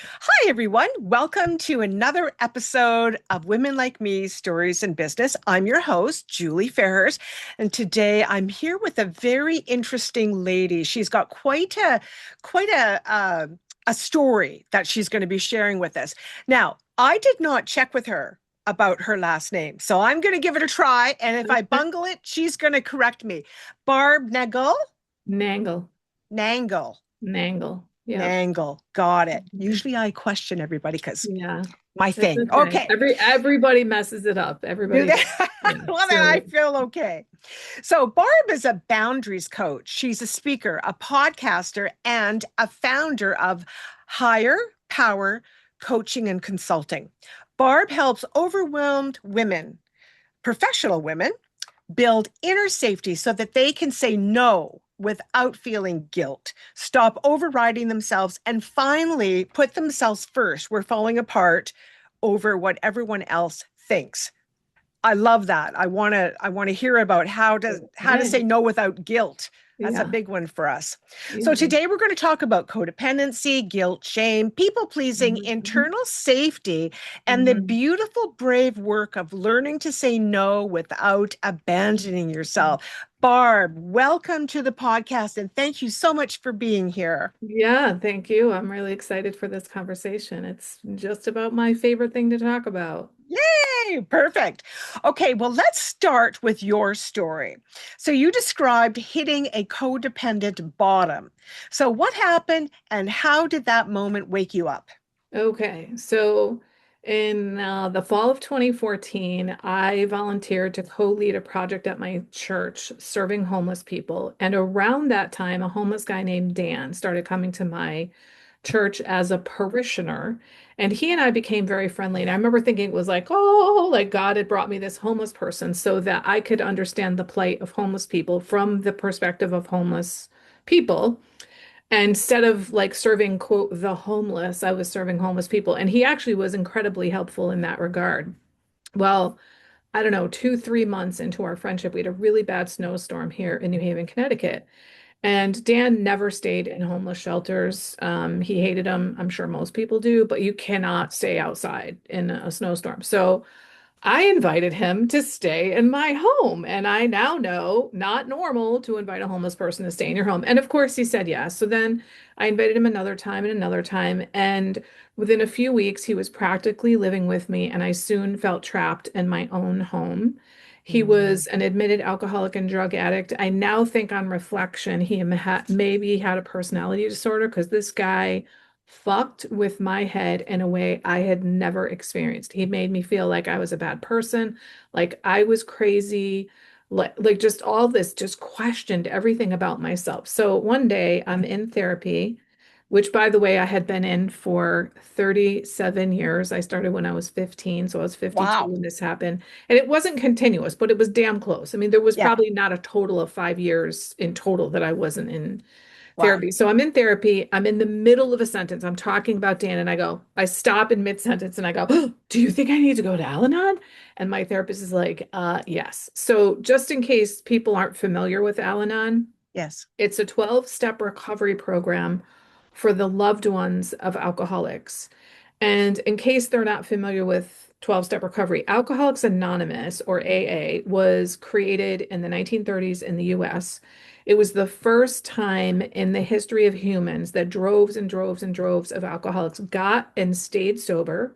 Hi, everyone. Welcome to another episode of Women Like Me Stories in Business. I'm your host, Julie Fairhurst, and today I'm here with a very interesting lady. She's got quite a story that she's going to be sharing with us. Now, I did not check with her about her last name, so I'm going to give it a try, and if I bungle it, she's going to correct me. Barb Nangle? Nangle. Nangle. Nangle. Yep. Nangle. Got it. Usually I question everybody because Yeah. my That's thing. okay. Okay. Everybody messes it up. Do Everybody does. that. Yeah. Well, then I So feel okay. So, Barb is a boundaries coach. She's a speaker, a podcaster, and a founder of Higher Power Coaching and Consulting. Barb helps overwhelmed women, professional women, build inner safety so that they can say no without feeling guilt, stop overriding themselves, and finally put themselves first. We're falling apart over what everyone else thinks. I love that. I want to hear about how to okay. say no without guilt. That's a Yeah. big one for us. So Yeah. today we're going to talk about codependency, guilt, shame, people pleasing, Mhm. internal safety, and the Mhm. beautiful, brave work of learning to say no without abandoning yourself. Barb, welcome to the podcast and thank you so much for being here. Yeah, thank you. I'm really excited for this conversation. It's just about my favorite thing to talk about. Yay, perfect. Okay, well, let's start with your story. So, you described hitting a codependent bottom. So, what happened and how did that moment wake you up? Okay, so in the fall of 2014, I volunteered to co-lead a project at my church serving homeless people. And around that time, a homeless guy named Dan started coming to my church as a parishioner. And he and I became very friendly. And I remember thinking it was like, oh, like God had brought me this homeless person so that I could understand the plight of homeless people from the perspective of homeless people. And instead of like serving, quote, the homeless, I was serving homeless people. And he actually was incredibly helpful in that regard. Well, I don't know, 2, 3 months into our friendship, we had a really bad snowstorm here in New Haven, Connecticut. And Dan never stayed in homeless shelters. He hated them. I'm sure most people do, but you cannot stay outside in a snowstorm. So I invited him to stay in my home. And I now know not normal to invite a homeless person to stay in your home. And of course, he said yes. So then I invited him another time and another time. And within a few weeks, he was practically living with me. And I soon felt trapped in my own home. He Mm. was an admitted alcoholic and drug addict. I now think on reflection, maybe had a personality disorder because this guy fucked with my head in a way I had never experienced. He made me feel like I was a bad person, like I was crazy, like just all this, just questioned everything about myself. So one day I'm in therapy, which by the way, I had been in for 37 years. I started when I was 15, so I was 52 Wow. when this happened. And it wasn't continuous, but it was damn close. I mean, there was Yeah. probably not a total of 5 years in total that I wasn't in Wow. therapy. So I'm in therapy. I'm in the middle of a sentence. I'm talking about Dan and I stop in mid-sentence and I go, oh, do you think I need to go to Al-Anon? And my therapist is like, yes. So just in case people aren't familiar with Al-Anon, Yes. it's a 12-step recovery program for the loved ones of alcoholics. And in case they're not familiar with 12-step recovery, Alcoholics Anonymous, or AA, was created in the 1930s in the US. It was the first time in the history of humans that droves and droves and droves of alcoholics got and stayed sober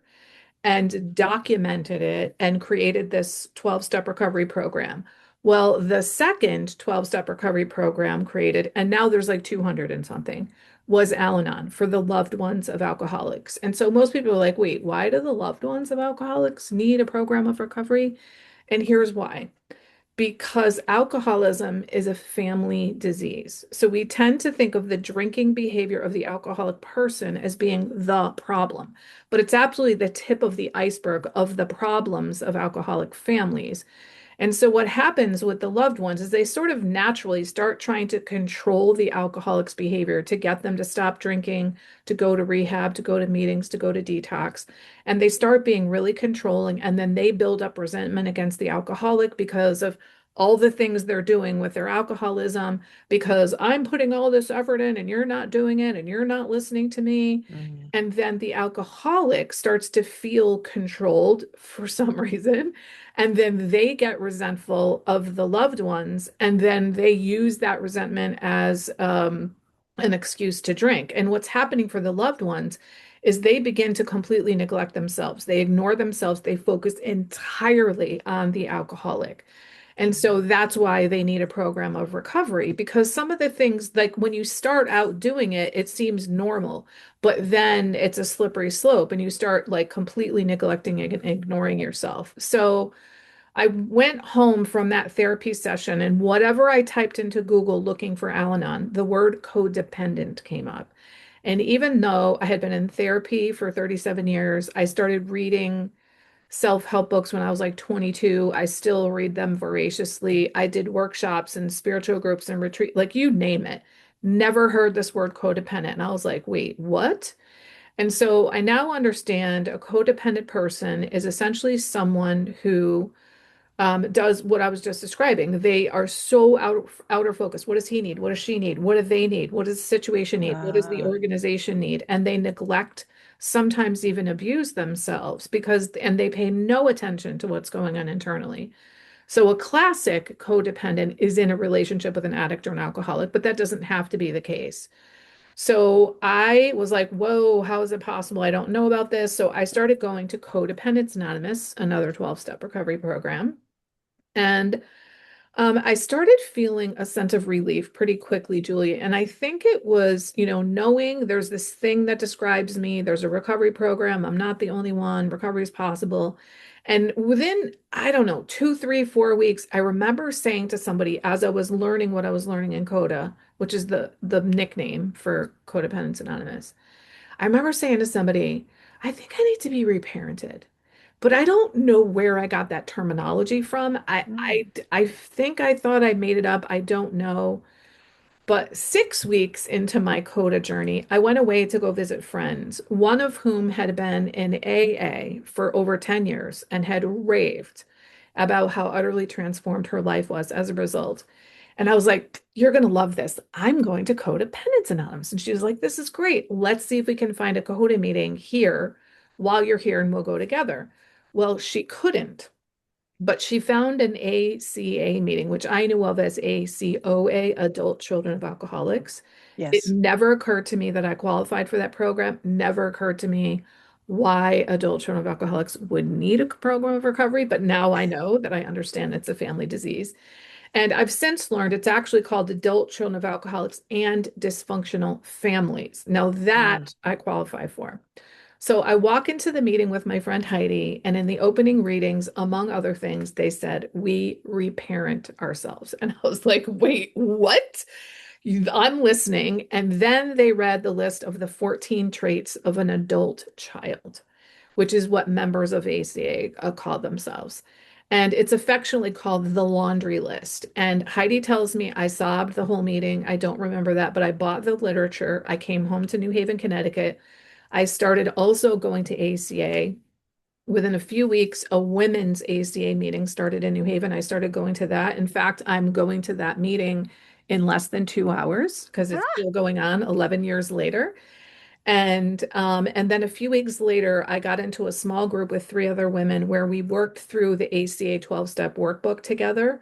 and documented it and created this 12-step recovery program. Well, the second 12-step recovery program created, and now there's like 200 and something, was Al-Anon for the loved ones of alcoholics. And so most people are like, wait, why do the loved ones of alcoholics need a program of recovery? And here's why. Because alcoholism is a family disease. So we tend to think of the drinking behavior of the alcoholic person as being the problem, but it's absolutely the tip of the iceberg of the problems of alcoholic families. And so what happens with the loved ones is they sort of naturally start trying to control the alcoholic's behavior to get them to stop drinking, to go to rehab, to go to meetings, to go to detox. And they start being really controlling. And then they build up resentment against the alcoholic because of all the things they're doing with their alcoholism because I'm putting all this effort in and you're not doing it and you're not listening to me. Mm. And then the alcoholic starts to feel controlled for some reason. And then they get resentful of the loved ones. And then they use that resentment as an excuse to drink. And what's happening for the loved ones is they begin to completely neglect themselves. They ignore themselves. They focus entirely on the alcoholic. And so that's why they need a program of recovery because some of the things, like when you start out doing it, it seems normal, but then it's a slippery slope and you start like completely neglecting and ignoring yourself. So I went home from that therapy session and whatever I typed into Google looking for Al-Anon, the word codependent came up. And even though I had been in therapy for 37 years, I started reading self-help books when I was like 22. I still read them voraciously. I did workshops and spiritual groups and retreat, like you name it. Never heard this word codependent. And I was like, wait, what? And so I now understand a codependent person is essentially someone who does what I was just describing. They are so outer focus. What does he need? What does she need? What do they need? What does the situation need? What does the Ah. organization need? And they neglect, sometimes even abuse themselves because, and they pay no attention to what's going on internally. So a classic codependent is in a relationship with an addict or an alcoholic, but that doesn't have to be the case. So I was like, whoa, how is it possible? I don't know about this. So I started going to Codependency Anonymous, another 12-step recovery program. And I started feeling a sense of relief pretty quickly, Julie. And I think it was, knowing there's this thing that describes me, there's a recovery program. I'm not the only one. Recovery is possible. And within, I don't know, 2, 3, 4 weeks, I remember saying to somebody as I was learning what I was learning in CODA, which is the nickname for Codependence Anonymous. I remember saying to somebody, I think I need to be reparented, but I don't know where I got that terminology from. Mm. I think I thought I made it up. I don't know. But 6 weeks into my CODA journey, I went away to go visit friends, one of whom had been in AA for over 10 years and had raved about how utterly transformed her life was as a result. And I was like, you're going to love this. I'm going to Codependence Anonymous. And she was like, this is great. Let's see if we can find a CODA meeting here while you're here and we'll go together. Well, she couldn't, but she found an ACA meeting, which I knew of as ACOA, Adult Children of Alcoholics. It Yes. never occurred to me that I qualified for that program. Never occurred to me why adult children of alcoholics would need a program of recovery. But now I know that I understand it's a family disease. And I've since learned it's actually called Adult Children of Alcoholics and Dysfunctional Families. Now Mm. that I qualify for. So I walk into the meeting with my friend Heidi, and in the opening readings, among other things, they said, we reparent ourselves. And I was like, wait, what? I'm listening. And then they read the list of the 14 traits of an adult child, which is what members of ACA call themselves. And it's affectionately called the laundry list. And Heidi tells me I sobbed the whole meeting. I don't remember that, but I bought the literature. I came home to New Haven, Connecticut. I started also going to ACA. Within a few weeks, a women's ACA meeting started in New Haven. I started going to that. In fact, I'm going to that meeting in less than 2 hours because it's Ah, still going on 11 years later. And then a few weeks later, I got into a small group with 3 other women where we worked through the ACA 12-step workbook together.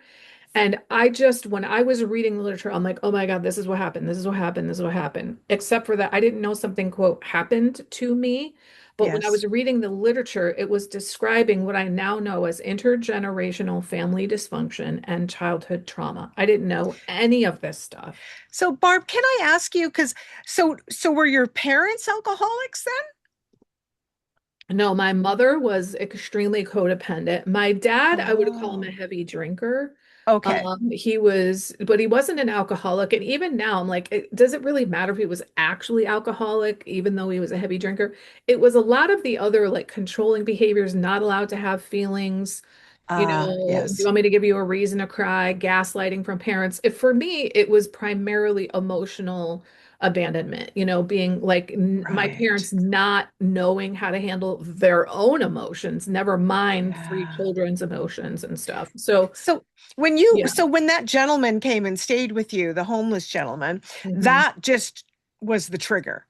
And when I was reading the literature, I'm like, oh my God, this is what happened. This is what happened. This is what happened. Except for that, I didn't know something, quote, happened to me. But when I yes. was reading the literature, it was describing what I now know as intergenerational family dysfunction and childhood trauma. I didn't know any of this stuff. So, Barb, can I ask you, because so were your parents alcoholics then? No, my mother was extremely codependent. My dad, I would call him a Oh, heavy drinker. okay. But he wasn't an alcoholic. And even now, I'm like, does it really matter if he was actually alcoholic, even though he was a heavy drinker? It was a lot of the other like controlling behaviors, not allowed to have feelings. Do you Yes. want me to give you a reason to cry? Gaslighting from parents. If for me, it was primarily emotional abandonment, being like my Right. parents not knowing how to handle their own emotions, never mind three Yeah. children's emotions and stuff. So, So yeah. when that gentleman came and stayed with you, the homeless gentleman, Mhm. that just was the trigger.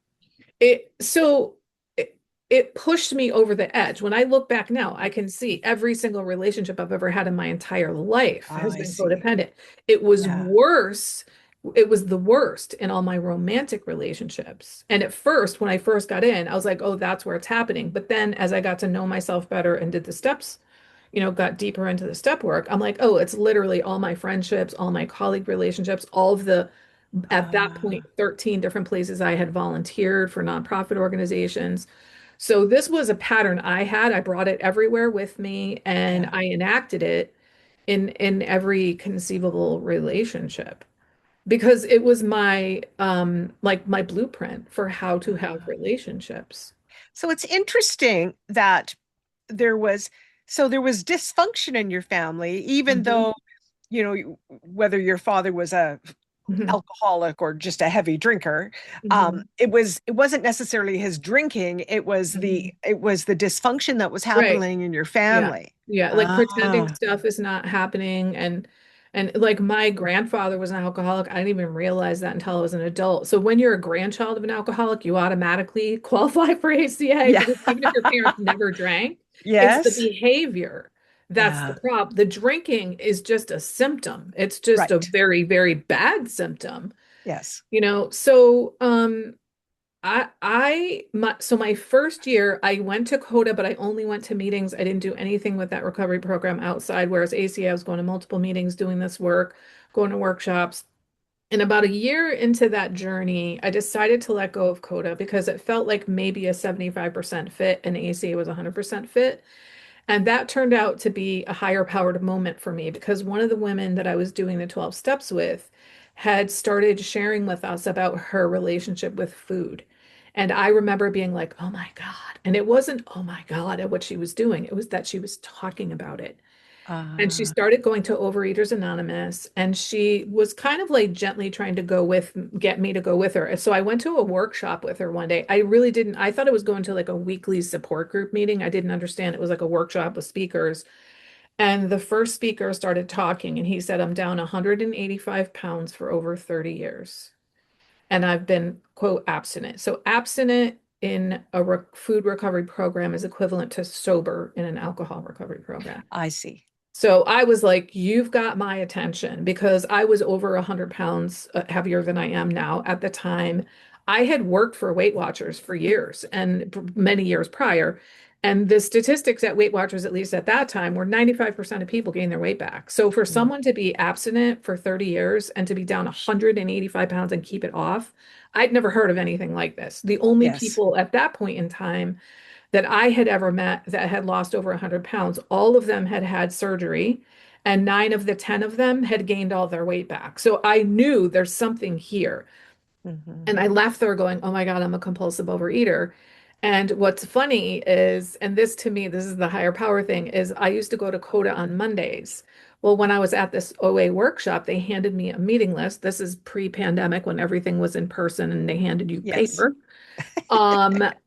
So it pushed me over the edge. When I look back now, I can see every single relationship I've ever had in my entire life Oh, has I been see. codependent. It was Yeah. worse. It was the worst in all my romantic relationships. And at first, when I first got in, I was like, oh, that's where it's happening. But then as I got to know myself better and did the steps, got deeper into the step work, I'm like, oh, it's literally all my friendships, all my colleague relationships, all of the, at that point, Uh, 13 different places I had volunteered for nonprofit organizations. So this was a pattern I had. I brought it everywhere with me and yeah. I enacted it in every conceivable relationship because it was my like my blueprint for how to have Uh, relationships. so it's interesting that there was there was dysfunction in your family, even Mhm. though, whether your father was a Mhm. alcoholic or just a heavy drinker. Mhm. It wasn't necessarily his drinking, Mhm. it was the dysfunction that was Right. happening in your Yeah. family. Yeah. Like pretending Ah, stuff is not happening. And like my grandfather was an alcoholic. I didn't even realize that until I was an adult. So when you're a grandchild of an alcoholic, you automatically qualify for ACA yeah. because even if your parents never drank, it's the Yes. behavior that's the Yeah. problem. The drinking is just a symptom. It's just a Right. very, very bad symptom. Yes. So my first year I went to CODA, but I only went to meetings. I didn't do anything with that recovery program outside, whereas ACA, I was going to multiple meetings, doing this work, going to workshops. And about a year into that journey, I decided to let go of CODA because it felt like maybe a 75% fit and ACA was 100% fit. And that turned out to be a higher powered moment for me because one of the women that I was doing the 12 steps with had started sharing with us about her relationship with food. And I remember being like, oh my God. And it wasn't, oh my God, at what she was doing. It was that she was talking about it. And she Uh, started going to Overeaters Anonymous, and she was kind of like gently trying to get me to go with her. And so I went to a workshop with her one day. I really didn't, I thought it was going to like a weekly support group meeting. I didn't understand it was like a workshop with speakers. And the first speaker started talking, and he said, I'm down 185 pounds for over 30 years. And I've been, quote, abstinent. So abstinent in a food recovery program is equivalent to sober in an alcohol recovery program. I see. So I was like, you've got my attention because I was over 100 pounds heavier than I am now at the time. I had worked for Weight Watchers for years and many years prior. And the statistics at Weight Watchers, at least at that time, were 95% of people gain their weight back. So for Mm. someone to be abstinent for 30 years and to be down 185 pounds and keep it off, I'd never heard of anything like this. The only Yes. people at that point in time that I had ever met that had lost over 100 pounds, all of them had had surgery, and nine of the 10 of them had gained all their weight back. So I knew there's something here. Hmm. And I left there going, oh my God, I'm a compulsive overeater. And what's funny is, and this to me, this is the higher power thing, is I used to go to CODA on Mondays. Well, when I was at this OA workshop, they handed me a meeting list. This is pre-pandemic when everything was in person and they handed you Yes. paper.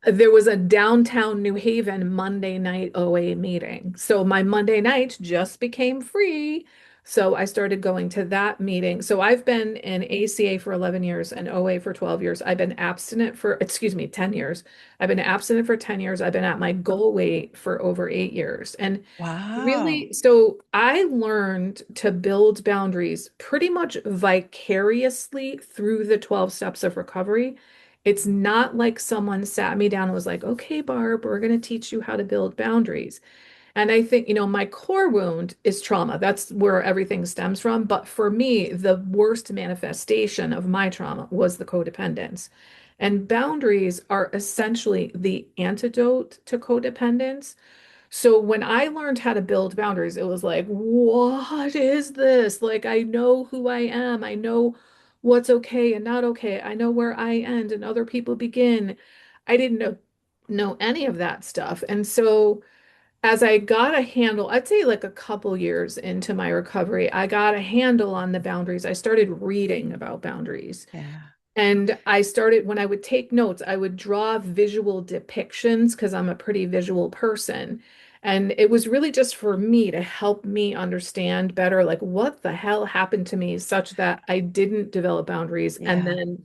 There was a downtown New Haven Monday night OA meeting. So my Monday nights just became free. So I started going to that meeting. So I've been in ACA for 11 years and OA for 12 years. I've been abstinent for, excuse me, 10 years. I've been abstinent for 10 years. I've been at my goal weight for over 8 years. And Wow. really, so I learned to build boundaries pretty much vicariously through the 12 steps of recovery. It's not like someone sat me down and was like, okay, Barb, we're going to teach you how to build boundaries. And I think, my core wound is trauma. That's where everything stems from. But for me, the worst manifestation of my trauma was the codependence. And boundaries are essentially the antidote to codependence. So when I learned how to build boundaries, it was like, what is this? Like, I know who I am. I know what's okay and not okay. I know where I end and other people begin. I didn't know any of that stuff. And so as I got a handle, I'd say like a couple years into my recovery, I got a handle on the boundaries. I started reading about boundaries. Yeah. And I started, when I would take notes, I would draw visual depictions because I'm a pretty visual person. And it was really just for me to help me understand better, like what the hell happened to me such that I didn't develop boundaries. And Yeah. then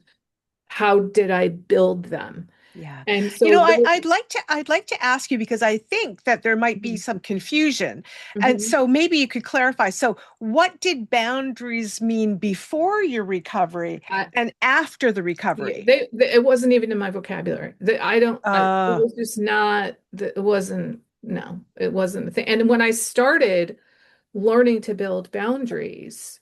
how did I build them? Yeah. And You so know, those, I'd like to ask you because I think that there might be Mhm. some confusion. And Mhm. so maybe you could clarify. So what did boundaries mean before your recovery I, and after the yeah, recovery? it wasn't even in my vocabulary. It Uh, was just not, it wasn't, no, it wasn't a thing. And when I started learning to build boundaries,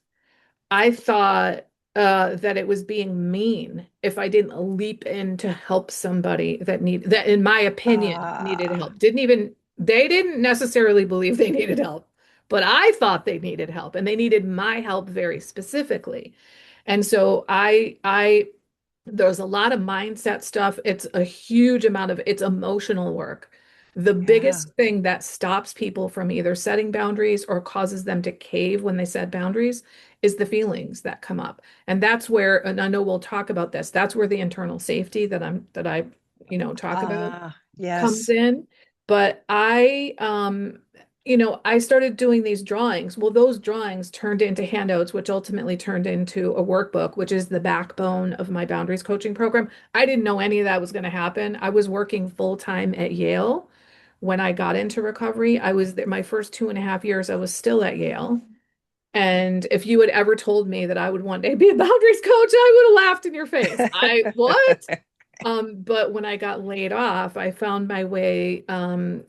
I thought that it was being mean if I didn't leap in to help somebody that, in my opinion, needed uh, help. They didn't necessarily believe they needed help, but I thought they needed help, and they needed my help very specifically. And so there's a lot of mindset stuff. It's a huge amount of it's emotional work. The yeah. biggest thing that stops people from either setting boundaries or causes them to cave when they set boundaries is the feelings that come up. And that's where, and I know we'll talk about this, that's where the internal safety that I, talk about comes Yes. in. But I started doing these drawings. Well, those drawings turned into handouts, which ultimately turned into a workbook, which is the backbone of my boundaries coaching program. I didn't know any of that was going to happen. I was working full time at Yale when I got into recovery. I was there my first 2.5 years, I was still at Yale. And if you had ever told me that I would one day be a boundaries coach, I would have laughed in your face. What? But when I got laid off, I found my way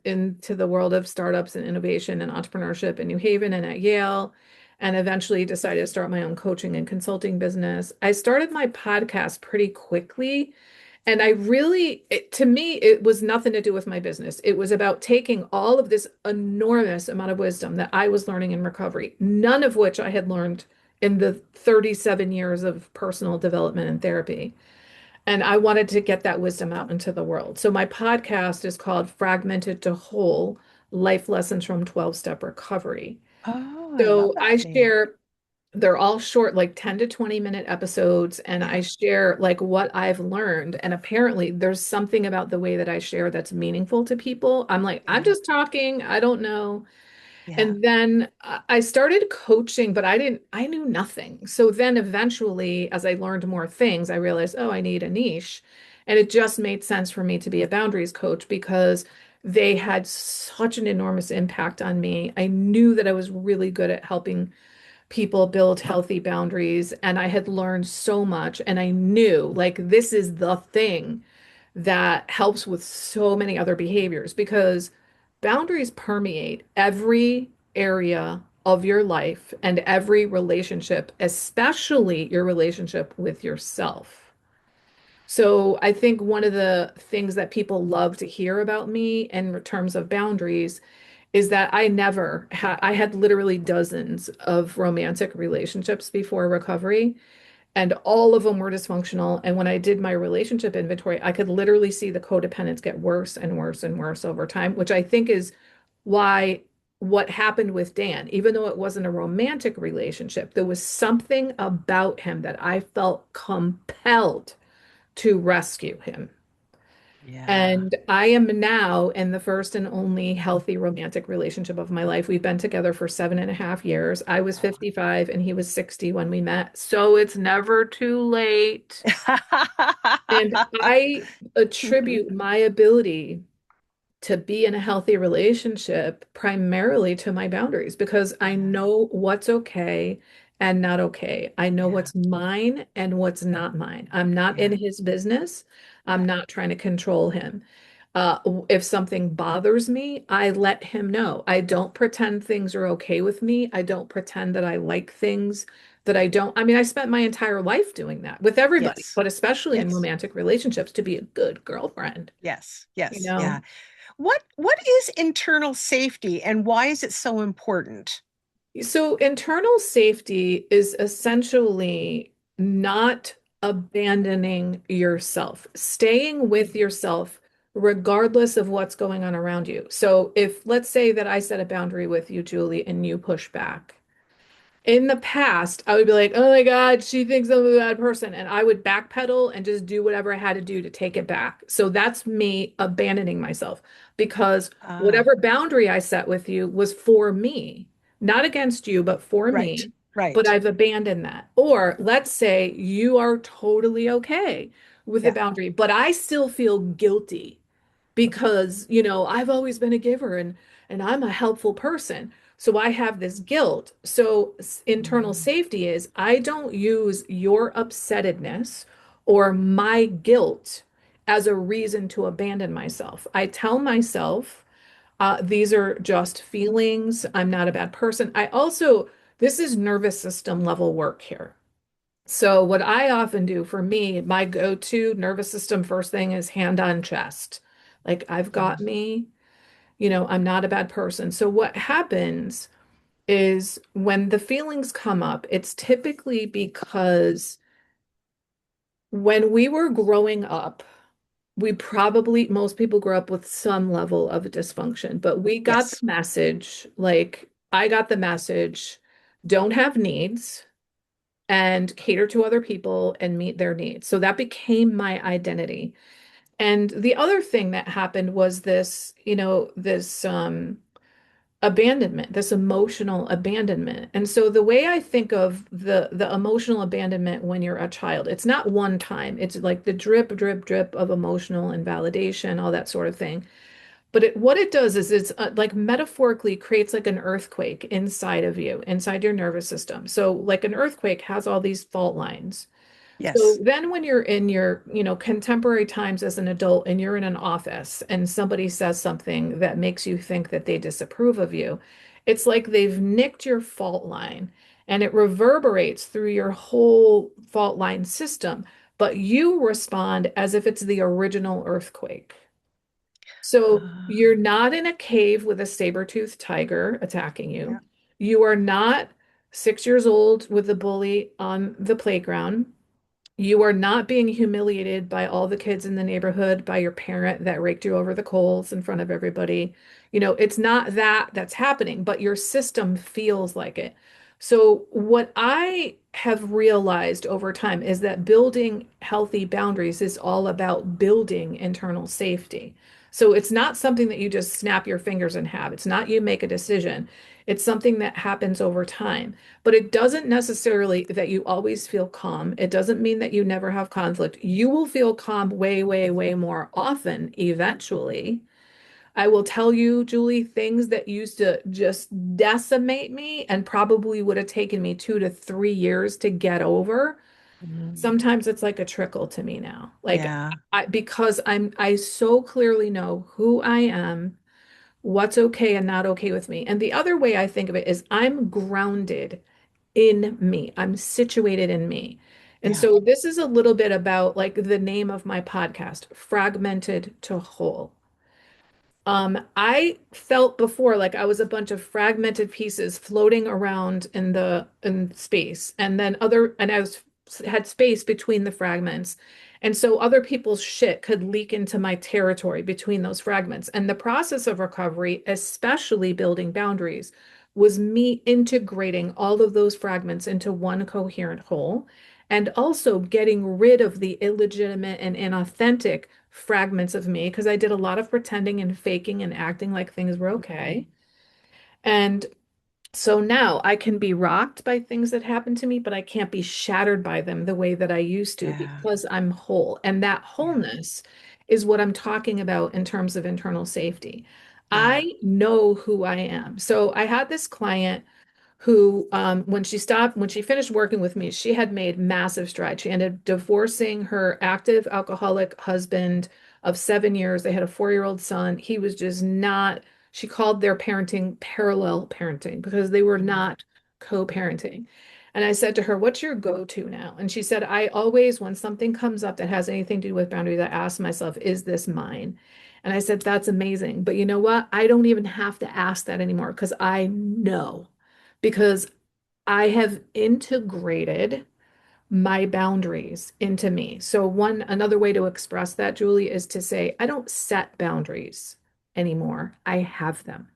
into the world of startups and innovation and entrepreneurship in New Haven and at Yale, and eventually decided to start my own coaching and consulting business. I started my podcast pretty quickly, and to me, it was nothing to do with my business. It was about taking all of this enormous amount of wisdom that I was learning in recovery, none of which I had learned in the 37 years of personal development and therapy. And I wanted to get that wisdom out into the world. So my podcast is called Fragmented to Whole: Life Lessons from 12-Step Recovery. Oh, I love So that name. they're all short, like 10 to 20-minute episodes, and I Yeah. share like what I've learned. And apparently there's something about the way that I share that's meaningful to people. I'm like, I'm Yeah. just talking, I don't know. Yeah. And then I started coaching, but I knew nothing. So then eventually, as I learned more things, I realized, oh, I need a niche. And it just made sense for me to be a boundaries coach because they had such an enormous impact on me. I knew that I was really good at helping people build healthy boundaries, and I had learned so much. And I knew, like, this is the thing that helps with so many other behaviors because boundaries permeate every area of your life and every relationship, especially your relationship with yourself. So I think one of the things that people love to hear about me in terms of boundaries is that I had literally dozens of romantic relationships before recovery, and all of them were dysfunctional. And when I did my relationship inventory, I could literally see the codependence get worse and worse and worse over time, which I think is why what happened with Dan, even though it wasn't a romantic relationship, there was something about him that I felt compelled to rescue him. Yeah. And I am now in the first and only healthy romantic relationship of my life. We've been together for 7.5 years. I was 55 and he was 60 when we met. So it's never too late. And I attribute my ability to be in a healthy relationship primarily to my boundaries because I Yeah. know what's okay and not okay. I know Yeah. what's mine and what's not mine. I'm not in Yeah. his business. I'm Yeah. not trying to control him. If something bothers me, I let him know. I don't pretend things are okay with me. I don't pretend that I like things that I don't. I mean, I spent my entire life doing that with everybody, Yes. but especially in Yes. romantic relationships to be a good girlfriend, Yes. you Yes. Yeah. know? What is internal safety and why is it so important? So, internal safety is essentially not abandoning yourself, staying with yourself regardless of what's going on around you. So, if let's say that I set a boundary with you, Julie, and you push back, in the past, I would be like, oh my God, she thinks I'm a bad person. And I would backpedal and just do whatever I had to do to take it back. So that's me abandoning myself because Ah, whatever boundary I set with you was for me, not against you, but for right, me. But right. I've abandoned that. Or let's say you are totally okay with the Yeah. boundary, but I still feel guilty because, I've always been a giver and I'm a helpful person. So I have this guilt. So internal Mm, safety is I don't use your upsettedness or my guilt as a reason to abandon myself. I tell myself, these are just feelings. I'm not a bad person. This is nervous system level work here. So what I often do for me, my go-to nervous system first thing is hand on chest. Like I've got mm. me, I'm not a bad person. So what happens is when the feelings come up, it's typically because when we were growing up, most people grow up with some level of dysfunction, but we got the Yes. message, like I got the message, don't have needs and cater to other people and meet their needs. So that became my identity. And the other thing that happened was this abandonment, this emotional abandonment. And so the way I think of the emotional abandonment when you're a child, it's not one time. It's like the drip, drip, drip of emotional invalidation, all that sort of thing. But what it does is it's like metaphorically creates like an earthquake inside of you, inside your nervous system. So like an earthquake has all these fault lines. So Yes. then when you're in your, contemporary times as an adult and you're in an office and somebody says something that makes you think that they disapprove of you, it's like they've nicked your fault line and it reverberates through your whole fault line system, but you respond as if it's the original earthquake. So you're Ah, not in a cave with a saber-toothed tiger attacking yeah. you. You are not 6 years old with a bully on the playground. You are not being humiliated by all the kids in the neighborhood, by your parent that raked you over the coals in front of everybody. It's not that that's happening, but your system feels like it. So, what I have realized over time is that building healthy boundaries is all about building internal safety. So, it's not something that you just snap your fingers and have. It's not you make a decision. It's something that happens over time. But it doesn't necessarily that you always feel calm. It doesn't mean that you never have conflict. You will feel calm way, way, way more often eventually. I will tell you, Julie, things that used to just decimate me and probably would have taken me 2 to 3 years to get over. Mm, Sometimes it's like a trickle to me now. Like yeah. because I so clearly know who I am, what's okay and not okay with me. And the other way I think of it is I'm grounded in me. I'm situated in me. And Yeah. so this is a little bit about like the name of my podcast, Fragmented to Whole. I felt before like I was a bunch of fragmented pieces floating around in space, and I was had space between the fragments. And so other people's shit could leak into my territory between those fragments. And the process of recovery, especially building boundaries, was me integrating all of those fragments into one coherent whole and also getting rid of the illegitimate and inauthentic fragments of me because I did a lot of pretending and faking and acting like things were Mhm. okay. And so now I can be rocked by things that happen to me, but I can't be shattered by them the way that I used to Yeah. because I'm whole. And that Yeah. wholeness is what I'm talking about in terms of internal safety. Yeah. I know who I am. So I had this client who, when she finished working with me, she had made massive strides. She ended up divorcing her active alcoholic husband of 7 years. They had a 4-year-old son. He was just not, she called their parenting parallel parenting because they were Mm, not co-parenting. And I said to her, what's your go-to now? And she said, I always, when something comes up that has anything to do with boundaries, I ask myself, is this mine? And I said, that's amazing. But you know what? I don't even have to ask that anymore because I know because I have integrated my boundaries into me. So another way to express that, Julie, is to say, I don't set boundaries anymore. I have them.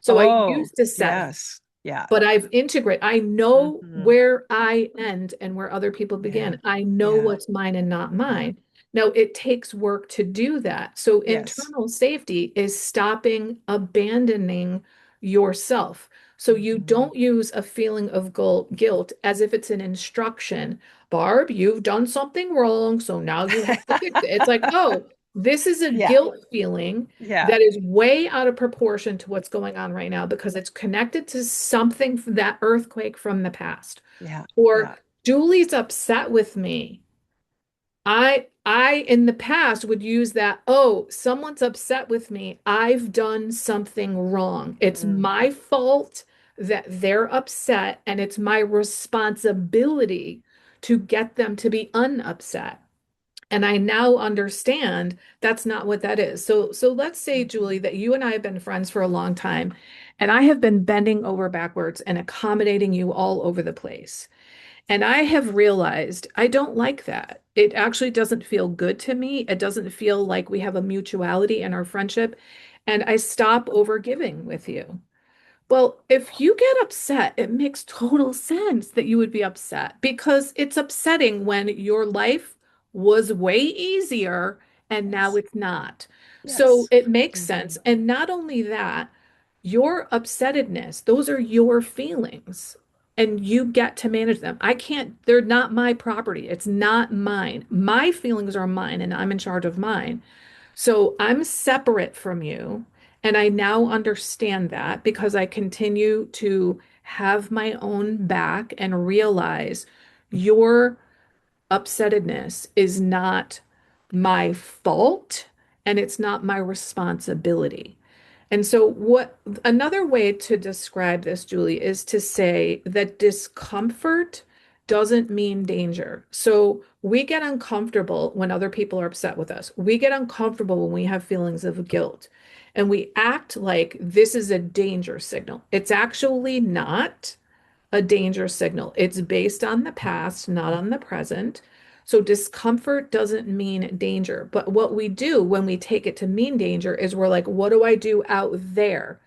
So I oh, used to set, yes. Yeah. but I've integrated, I know Hmm. where I end and where other people Yeah. begin. I know Yeah. what's mine and not Yeah. mine. Now, it takes work to do that. So, Yes. internal safety is stopping abandoning yourself. So, you Hmm. don't use a feeling of guilt as if it's an instruction. Barb, you've done something wrong, so now you have to fix it. It's like, oh, this is a Yeah. guilt feeling Yeah. that is way out of proportion to what's going on right now because it's connected to something from that earthquake from the past. Yeah. Or Yeah. Julie's upset with me. I in the past would use that, oh, someone's upset with me. I've done something wrong. It's Mm. my fault that they're upset, and it's my responsibility to get them to be unupset. And I now understand that's not what that is. So let's say, Julie, Mhm. that you and I have been friends for a long time, and I have been bending over backwards and accommodating you all over the place. And I have realized I don't like that. It actually doesn't feel good to me. It doesn't feel like we have a mutuality in our friendship. And I stop overgiving with you. Well, if you get upset, it makes total sense that you would be upset because it's upsetting when your life was way easier and now Yes. it's not. So Yes. it makes Hmm. sense. And not only that, your upsettedness, those are your feelings and you get to manage them. I can't, they're not my property. It's not mine. My feelings are mine and I'm in charge of mine. So I'm separate from you. And I now understand that because I continue to have my own back and realize your upsettedness is not my fault and it's not my responsibility. And so, what another way to describe this, Julie, is to say that discomfort doesn't mean danger. So, we get uncomfortable when other people are upset with us. We get uncomfortable when we have feelings of guilt, and we act like this is a danger signal. It's actually not a danger signal. It's based on the past, not on the present. So discomfort doesn't mean danger. But what we do when we take it to mean danger is we're like, what do I do out there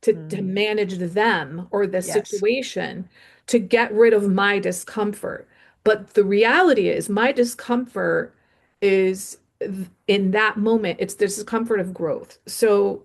to Hmm. manage them or the Yes. situation to get rid of my discomfort? But the reality is, my discomfort is in that moment, it's the discomfort of growth. So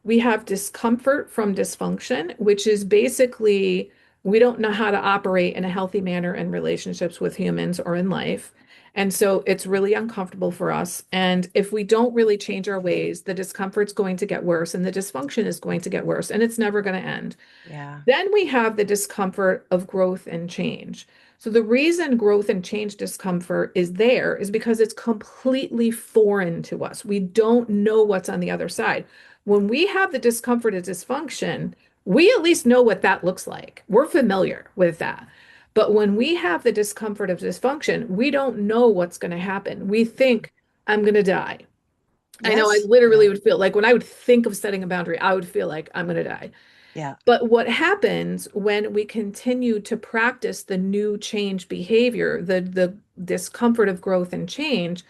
we have discomfort from dysfunction, which is basically we don't know how to operate in a healthy manner in relationships with humans or in life. And so it's really uncomfortable for us. And if we don't really change our ways, the discomfort's going to get worse and the dysfunction is going to get worse and it's never going to end. Yeah. Then we have the discomfort of growth and change. So the reason growth and change discomfort is there is because it's completely foreign to us. We don't know what's on the other side. When we have the discomfort of dysfunction, we at least know what that looks like. We're familiar with that. But when we have the discomfort of dysfunction, we don't know what's going to happen. We think, I'm going to die. I know I Yes. literally Yeah. would feel like when I would think of setting a boundary, I would feel like I'm going to die. Yeah. But what happens when we continue to practice the new change behavior, the discomfort of growth and change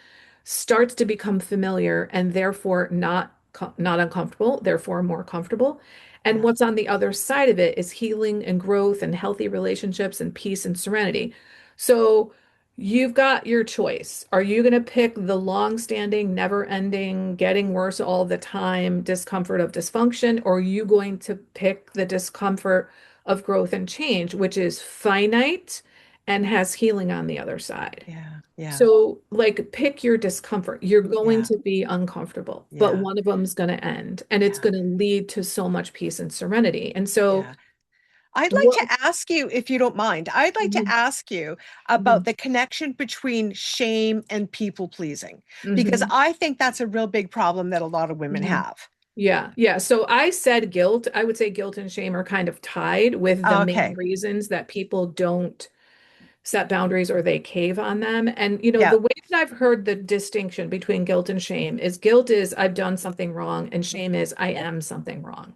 starts to become familiar and therefore not uncomfortable, therefore more comfortable. And Yeah. what's on the other side of it is healing and growth and healthy relationships and peace and serenity. So you've got your choice. Are you going to pick the long-standing, never-ending, getting worse all the time discomfort of dysfunction, or are you going to pick the discomfort of growth and change, which is finite and has healing on the other side? Yeah. Yeah. So, like, pick your discomfort. You're going Yeah. to be uncomfortable, but Yeah. one of them is going to end, and it's Yeah. going to lead to so much peace and serenity. And so, Yeah. I'd like what? to ask you, if you don't mind, I'd like to Mhm, ask you about mhm, the connection between shame and people pleasing, because mhm, I think that's a real big problem that a lot of women mhm. have. Yeah, yeah. So I said guilt. I would say guilt and shame are kind of tied with the main Okay. reasons that people don't set boundaries or they cave on them. And, Yeah. the way that I've heard the distinction between guilt and shame is guilt is I've done something wrong, and shame is I am something wrong.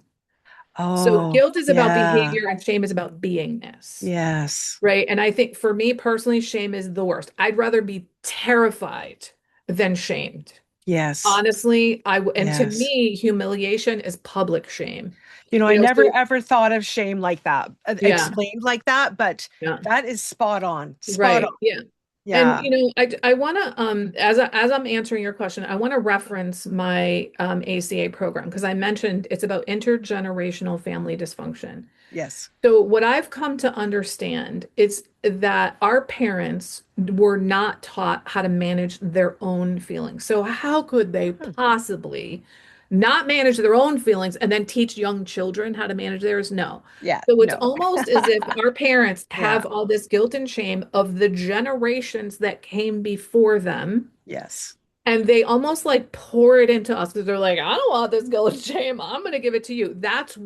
So Oh, guilt is about yeah. behavior and shame is about beingness, Yes. right? And I think for me personally, shame is the worst. I'd rather be terrified than shamed. Yes. Honestly, and to Yes. me, humiliation is public shame. I never So ever thought of shame like that, yeah, explained like that, but yeah. that is spot on. Spot on. Right. Yeah. And Yeah. I want to as I'm answering your question, I want to reference my ACA program because I mentioned it's about intergenerational family dysfunction. Yes. So what I've come to understand is that our parents were not taught how to manage their own feelings. So how could they Hmm. possibly not manage their own feelings and then teach young children how to manage theirs? No. Yeah. So it's No. almost as if our parents Yeah. have all this guilt and shame of the generations that came before them. Yes. And they almost like pour it into us because they're like, I don't want this guilt and shame. I'm going to give it to you. That's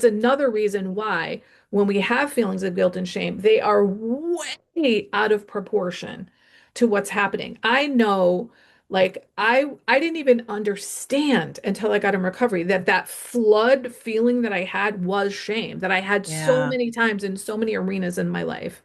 another reason why when we have feelings of guilt and shame, they are way out of proportion to what's happening. I know, like, I didn't even understand until I got in recovery that that flood feeling that I had was shame, that I had so Yeah. many times in so many arenas in my life.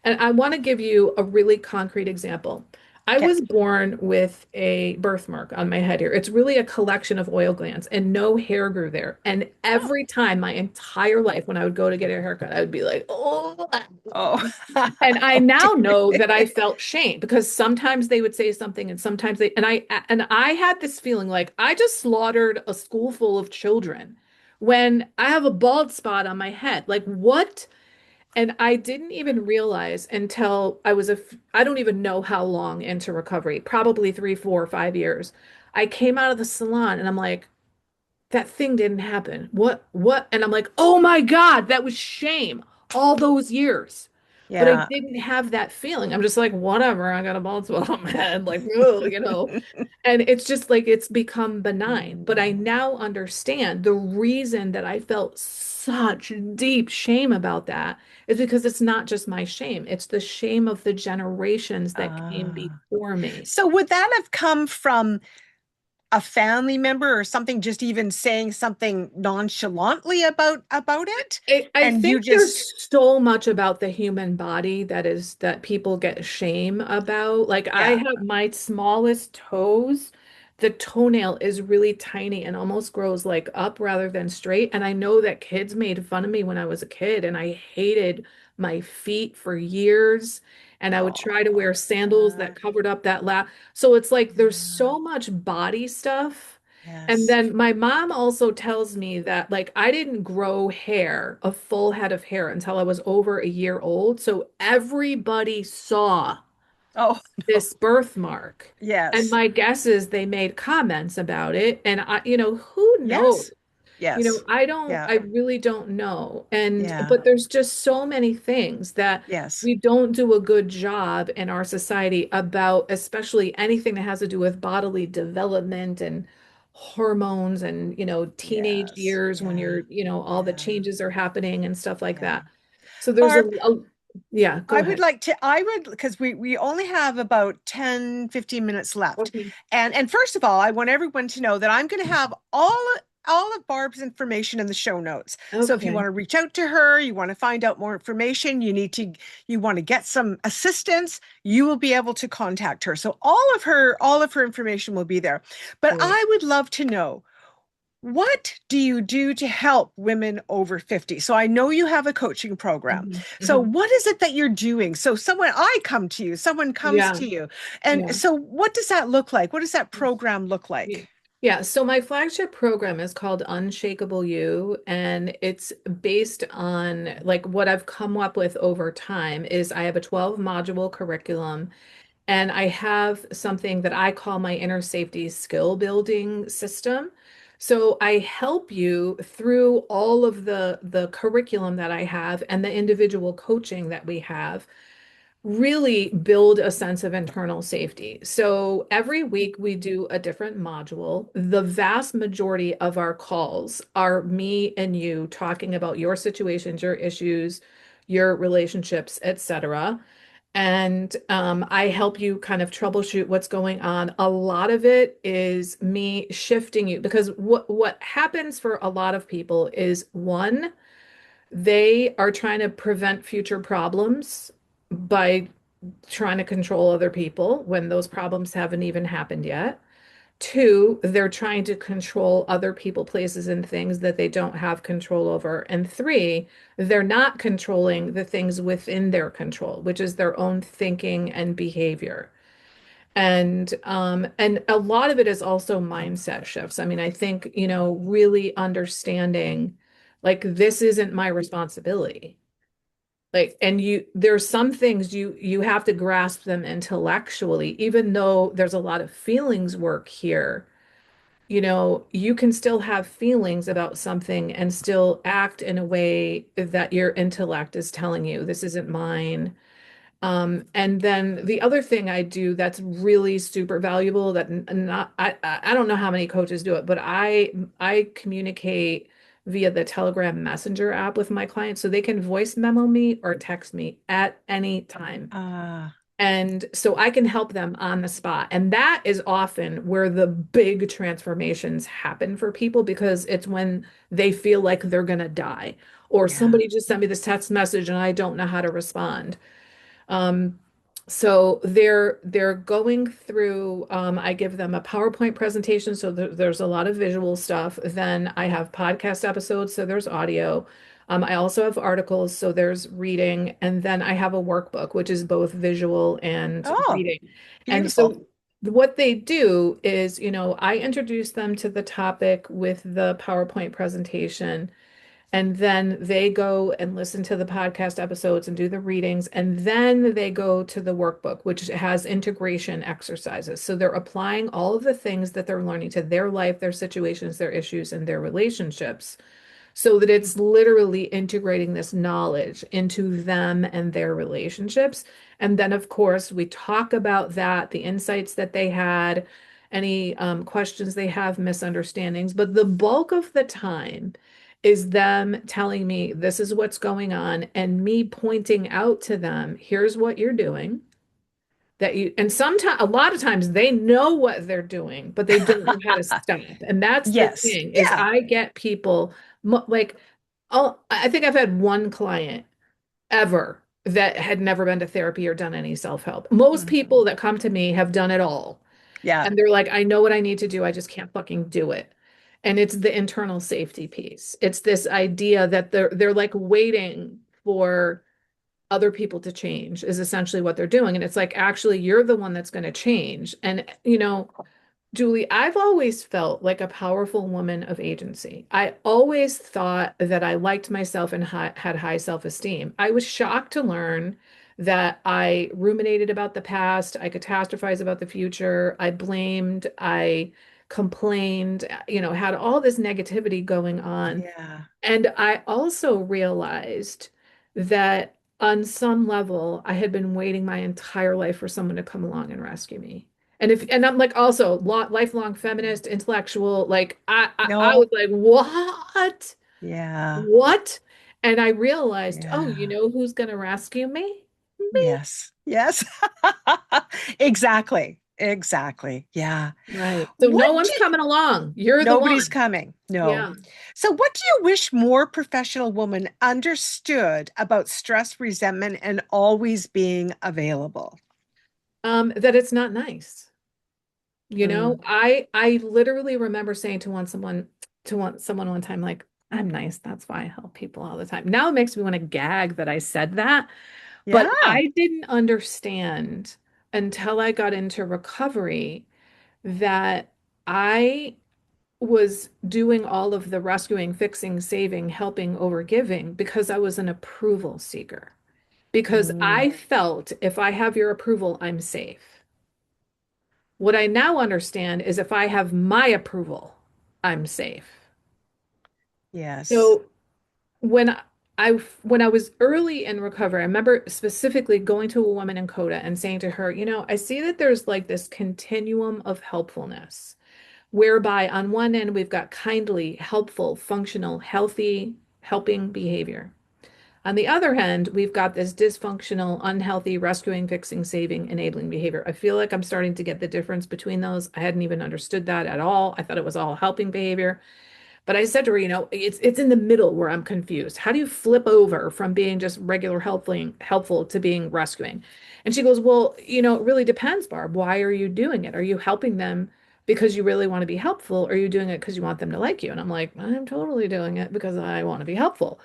And I want to give you a really concrete example. I Okay. was born with a birthmark on my head here. It's really a collection of oil glands and no hair grew there. And Oh. every time my entire life when I would go to get a haircut, I would be like, oh. Oh. And I Oh, now know dear. that I felt shame because sometimes they would say something and sometimes they and I had this feeling like I just slaughtered a school full of children when I have a bald spot on my head. Like what? And I didn't even realize until I don't even know how long into recovery, probably 3, 4, 5 years. I came out of the salon and I'm like, that thing didn't happen. What? And I'm like, oh my God, that was shame all those years. But I Yeah. didn't have that feeling. I'm just like, whatever, I got a bald spot on my head. Like, ugh. And it's just like it's become benign. But I now understand the reason that I felt such deep shame about that is because it's not just my shame, it's the shame of the generations that came Ah. before me. So would that have come from a family member or something, just even saying something nonchalantly about it? I And you think just, there's so much about the human body that people get shame about. Like I yeah. have my smallest toes, the toenail is really tiny and almost grows like up rather than straight. And I know that kids made fun of me when I was a kid, and I hated my feet for years. And I would try to Oh, wear sandals yeah. that covered up that lap. So it's like there's Yeah. so much body stuff. And Yes. then my mom also tells me that like I didn't grow hair, a full head of hair until I was over a year old. So everybody saw Oh, no. this birthmark. And Yes. my guess is they made comments about it. And who knows? Yes. Yes. I Yeah. really don't know. Yeah. But there's just so many things that Yes. we don't do a good job in our society about, especially anything that has to do with bodily development and hormones and, teenage Yes. years when Yeah. all the Yeah. changes are happening and stuff like Yeah. that. So there's Barb, yeah, go I would ahead. like to, I would, because we only have about 10-15 minutes left. Okay. And first of all, I want everyone to know that I'm going to have all of Barb's information in the show notes. So if you want Okay. to reach out to her, you want to find out more information, you want to get some assistance, you will be able to contact her. So all of her information will be there. But Great. I would love to know, what do you do to help women over 50? So I know you have a coaching program. Mhm, So mhm. what is it that you're doing? So I come to you, someone comes Yeah. to you. And Yeah. so what does that look like? What does that program look Yeah. like? Yeah, so my flagship program is called Unshakable You, and it's based on like what I've come up with over time is I have a 12 module curriculum, and I have something that I call my inner safety skill building system. So I help you through all of the curriculum that I have and the individual coaching that we have really build a sense of internal safety. So every week we do a different module. The vast majority of our calls are me and you talking about your situations, your issues, your relationships, etc. And I help you kind of troubleshoot what's going on. A lot of it is me shifting you because what happens for a lot of people is one, they are trying to prevent future problems by trying to control other people when those problems haven't even happened yet. Two, they're trying to control other people, places, and things that they don't have control over. And three, they're not controlling the things within their control, which is their own thinking and behavior. And a lot of it is also mindset shifts. I mean, I think, really understanding like this isn't my responsibility. Like, and there's some things you have to grasp them intellectually, even though there's a lot of feelings work here. You can still have feelings about something and still act in a way that your intellect is telling you this isn't mine. And then the other thing I do that's really super valuable that not I don't know how many coaches do it, but I communicate via the Telegram Messenger app with my clients so they can voice memo me or text me at any time. Ah, And so I can help them on the spot. And that is often where the big transformations happen for people because it's when they feel like they're going to die or yeah. somebody just sent me this text message and I don't know how to respond. Um, so they're going through, I give them a PowerPoint presentation, so there's a lot of visual stuff. Then I have podcast episodes, so there's audio. I also have articles, so there's reading, and then I have a workbook, which is both visual and Oh, reading. And beautiful. so what they do is, I introduce them to the topic with the PowerPoint presentation. And then they go and listen to the podcast episodes and do the readings. And then they go to the workbook, which has integration exercises. So they're applying all of the things that they're learning to their life, their situations, their issues, and their relationships so that it's literally integrating this knowledge into them and their relationships. And then, of course, we talk about that, the insights that they had, any questions they have, misunderstandings. But the bulk of the time is them telling me this is what's going on and me pointing out to them, here's what you're doing. And sometimes, a lot of times they know what they're doing, but they don't know how to stop. And that's the Yes. thing is Yeah. I get people like, oh, I think I've had one client ever that had never been to therapy or done any self-help. Most Mm. people that come to me have done it all. Yeah. And they're like, I know what I need to do. I just can't fucking do it. And it's the internal safety piece. It's this idea that they're like waiting for other people to change is essentially what they're doing. And it's like, actually, you're the one that's going to change. And, Julie, I've always felt like a powerful woman of agency. I always thought that I liked myself and had high self-esteem. I was shocked to learn that I ruminated about the past, I catastrophized about the future, I blamed, I complained, had all this negativity going on. Yeah. And I also realized that on some level, I had been waiting my entire life for someone to come along and rescue me. And I'm like also lifelong feminist, intellectual, like I was No. like, what? Yeah. What? And I realized, oh, you Yeah. know who's gonna rescue me? Me. Yes. Yes. Exactly. Exactly. Yeah. Right. So What no one's do coming along. You're the Nobody's one. coming. No. Yeah. So what do you wish more professional women understood about stress, resentment, and always being available? That it's not nice. Mm. I literally remember saying to someone one time, like, I'm nice. That's why I help people all the time. Now it makes me want to gag that I said that, but Yeah. I didn't understand until I got into recovery that I was doing all of the rescuing, fixing, saving, helping, overgiving because I was an approval seeker. Because Mm. I felt if I have your approval, I'm safe. What I now understand is if I have my approval, I'm safe. Yes. So when when I was early in recovery, I remember specifically going to a woman in CODA and saying to her, I see that there's like this continuum of helpfulness, whereby on one end we've got kindly, helpful, functional, healthy, helping behavior. On the other hand, we've got this dysfunctional, unhealthy, rescuing, fixing, saving, enabling behavior. I feel like I'm starting to get the difference between those. I hadn't even understood that at all. I thought it was all helping behavior. But I said to her, it's in the middle where I'm confused. How do you flip over from being just regular helpful to being rescuing? And she goes, well, it really depends, Barb. Why are you doing it? Are you helping them because you really want to be helpful? Or are you doing it because you want them to like you? And I'm like, I'm totally doing it because I want to be helpful.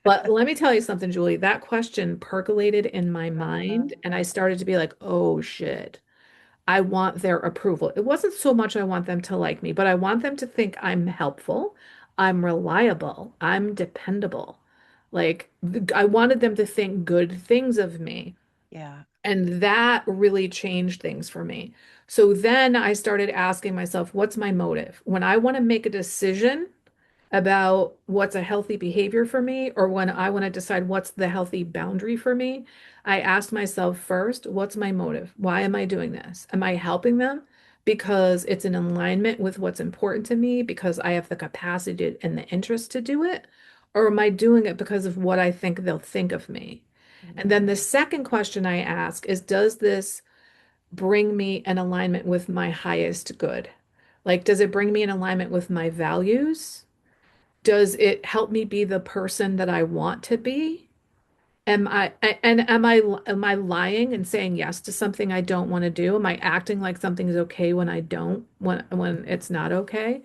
But let me tell you something, Julie, that question percolated in my mind, and I started to be like, oh shit. I want their approval. It wasn't so much I want them to like me, but I want them to think I'm helpful, I'm reliable, I'm dependable. Like I wanted them to think good things of me. Yeah. And that really changed things for me. So then I started asking myself, what's my motive? When I want to make a decision, about what's a healthy behavior for me, or when I want to decide what's the healthy boundary for me, I ask myself first, what's my motive? Why am I doing this? Am I helping them because it's in alignment with what's important to me, because I have the capacity and the interest to do it? Or am I doing it because of what I think they'll think of me? And then the second question I ask is, does this bring me in alignment with my highest good? Like, does it bring me in alignment with my values? Does it help me be the person that I want to be? Am I lying and saying yes to something I don't want to do? Am I acting like something's okay when I don't, when it's not okay?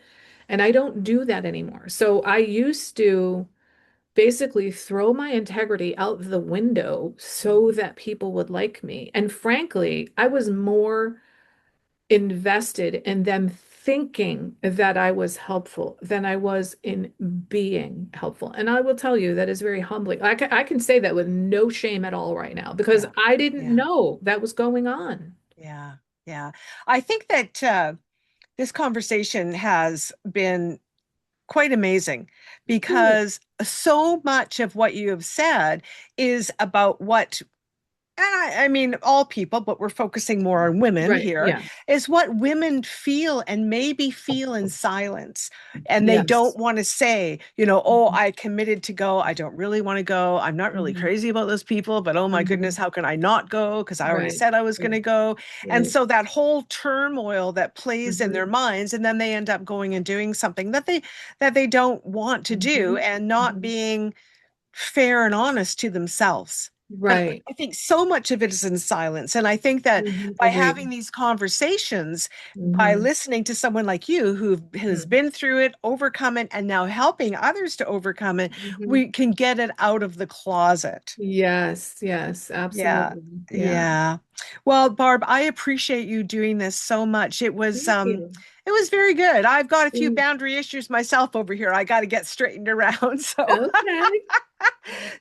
And I don't do that anymore. So I used to basically throw my integrity out the window so that people would like me. And frankly, I was more invested in them thinking that I was helpful than I was in being helpful. And I will tell you that is very humbling. I can say that with no shame at all right now because Yeah. I didn't Yeah. know that was going on. Yeah. Yeah. I think that this conversation has been quite amazing Good. because so much of what you have said is about what, and I mean, all people, but we're focusing more on women Right. here, Yeah. is what women feel and maybe feel in silence. And they don't Yes. want to say, oh, Mhm. I committed to go. I don't really want to go. I'm not really Mhm. crazy about those people, but oh my goodness, Mhm. how can I not go? Because I already Right. said I was going Right. to go. And Right. so that whole turmoil that plays in their Mhm. minds, and then they end up going and doing something that they don't want to do Mhm. and not Mhm. being fair and honest to themselves. And Right. I think so much of it is in silence. And I think that Mhm. by Agreed. having these conversations, by Mhm. listening to someone like you who has Mhm. been through it, overcome it, and now helping others to overcome it, Mhm. we can get it out of the closet. Yes. Yes. Yeah. Absolutely. Yeah. Yeah. Well, Barb, I appreciate you doing this so much. Thank you. It was very good. I've got a few Mm. boundary issues myself over here. I got to get straightened around. So Okay.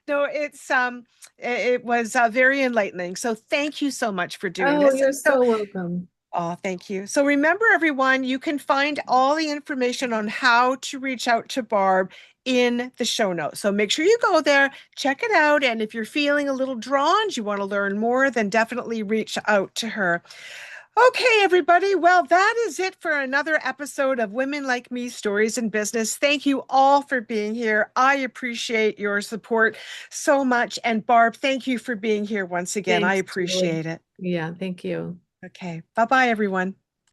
no, it was very enlightening. So thank you so much for doing Oh, this. you're And so, so welcome. oh, thank you. So remember, everyone, you can find all the information on how to reach out to Barb in the show notes. So make sure you go there, check it out. And if you're feeling a little drawn, you want to learn more, then definitely reach out to her. Okay, everybody. Well, that is it for another episode of Women Like Me Stories in Business. Thank you all for being here. I appreciate your support so much. And Barb, thank you for being here once again. I Thanks, Julie. appreciate it. Yeah, thank you. Okay. Bye bye, everyone.